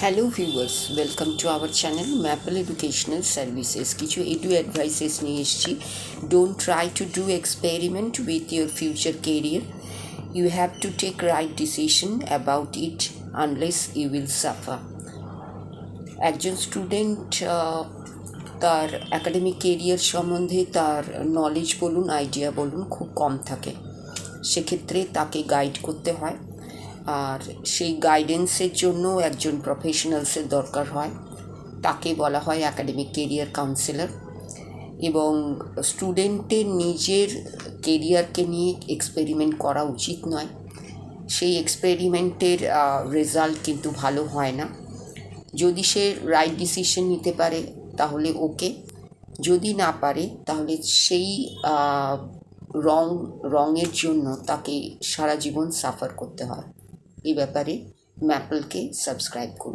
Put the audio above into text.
Hello viewers, welcome to our channel Maple educational services. কিছু edu advices নিয়ে এসেছি। Don't try to do experiment with your future career. You have to take right decision about it unless you will suffer. একজন student তার academic career সম্বন্ধে তার knowledge বলুন, idea বলুন, খুব কম থাকে। সেক্ষেত্রে তাকে গাইড করতে হয়, আর সেই গাইডেন্সের জন্য একজন প্রফেশনালসের দরকার হয়। তাকে বলা হয় অ্যাকাডেমিক কেরিয়ার কাউন্সিলর। এবং স্টুডেন্টের নিজের কেরিয়ারকে নিয়ে এক্সপেরিমেন্ট করা উচিত নয়। সেই এক্সপেরিমেন্টের রেজাল্ট কিন্তু ভালো হয় না। যদি সে রাইট ডিসিশন নিতে পারে তাহলে ওকে, যদি না পারে তাহলে সেই রঙের জন্য তাকে সারা জীবন সাফার করতে হয়। এই ব্যাপারে ম্যাপলকে সাবস্ক্রাইব করুন।